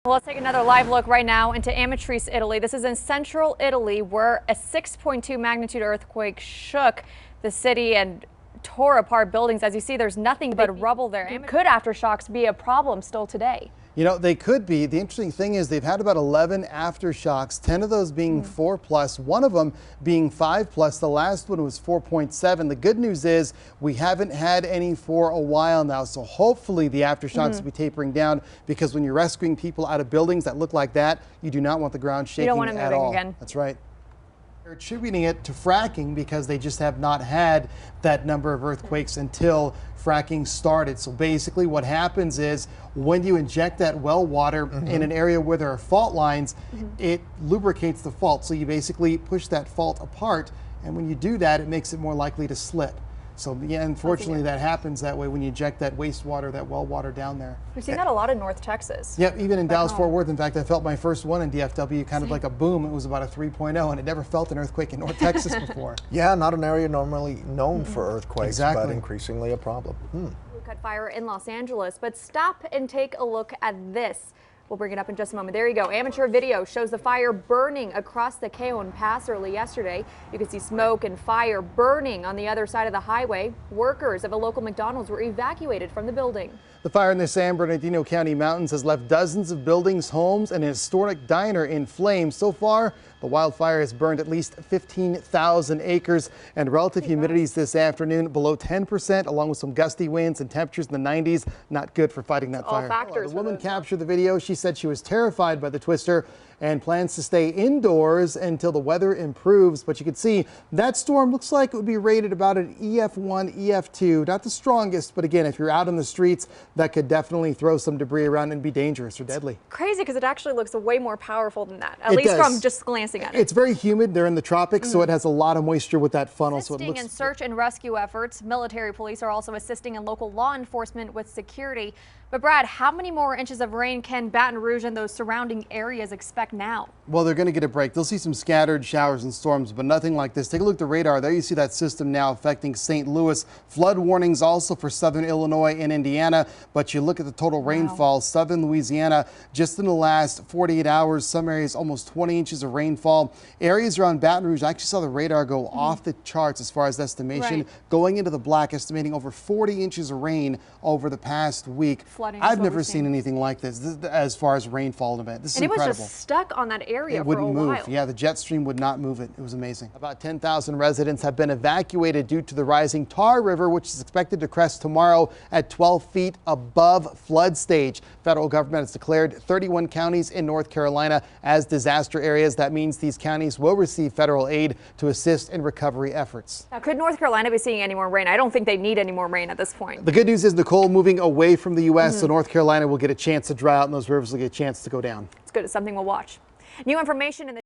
Well, let's take another live look right now into Amatrice, Italy. This is in central Italy, where a 6.2 magnitude earthquake shook the city and tore apart buildings. As you see, there's nothing but rubble there. Could aftershocks be a problem still today? You know, they could be. The interesting thing is they've had about 11 aftershocks, 10 of those being 4+, one of them being 5+. The last one was 4.7. The good news is we haven't had any for a while now, so hopefully the aftershocks will be tapering down, because when you're rescuing people out of buildings that look like that, you do not want the ground shaking at all. You don't want it moving again. That's right. They're attributing it to fracking because they just have not had that number of earthquakes until fracking started. So basically what happens is when you inject that well water in an area where there are fault lines, it lubricates the fault. So you basically push that fault apart, and when you do that, it makes it more likely to slip. So yeah, unfortunately that happens that way when you inject that wastewater, that well water down there. We've seen that a lot in North Texas. Yep, even in Dallas-Fort Worth. In fact, I felt my first one in DFW kind of like a boom. It was about a 3.0, and it never felt an earthquake in North Texas before. Yeah, not an area normally known for earthquakes, but increasingly a problem. Cut fire in Los Angeles, but stop and take a look at this. We'll bring it up in just a moment. There you go. Amateur video shows the fire burning across the Cajon Pass early yesterday. You can see smoke and fire burning on the other side of the highway. Workers of a local McDonald's were evacuated from the building. The fire in the San Bernardino County mountains has left dozens of buildings, homes, and a historic diner in flames. So far, the wildfire has burned at least 15,000 acres, and relative humidities this afternoon below 10%, along with some gusty winds and temperatures in the 90s. Not good for fighting that fire. Factors. The woman captured the video. She said she was terrified by the twister and plans to stay indoors until the weather improves. But you can see that storm looks like it would be rated about an EF1, EF2. Not the strongest, but again, if you're out in the streets, that could definitely throw some debris around and be dangerous or deadly. Crazy, because it actually looks way more powerful than that, at least from just glancing at it. It's very humid. They're in the tropics, so it has a lot of moisture with that funnel. Assisting in search and rescue efforts, military police are also assisting in local law enforcement with security. But Brad, how many more inches of rain can Baton Rouge and those surrounding areas expect now? Well, they're going to get a break. They'll see some scattered showers and storms, but nothing like this. Take a look at the radar. There you see that system now affecting St. Louis. Flood warnings also for southern Illinois and Indiana. But you look at the total rainfall, southern Louisiana, just in the last 48 hours, some areas almost 20 inches of rainfall. Areas around Baton Rouge, I actually saw the radar go off the charts as far as estimation, going into the black, estimating over 40 inches of rain over the past week. I've never seen anything like this as far as rainfall event. This is incredible. It was just stuck on that area for a while. It wouldn't move. Yeah, the jet stream would not move it. It was amazing. About 10,000 residents have been evacuated due to the rising Tar River, which is expected to crest tomorrow at 12 feet above flood stage. Federal government has declared 31 counties in North Carolina as disaster areas. That means these counties will receive federal aid to assist in recovery efforts. Now, could North Carolina be seeing any more rain? I don't think they need any more rain at this point. The good news is, Nicole, moving away from the U.S., so North Carolina will get a chance to dry out and those rivers will get a chance to go down. It's good. It's something we'll watch. New information in the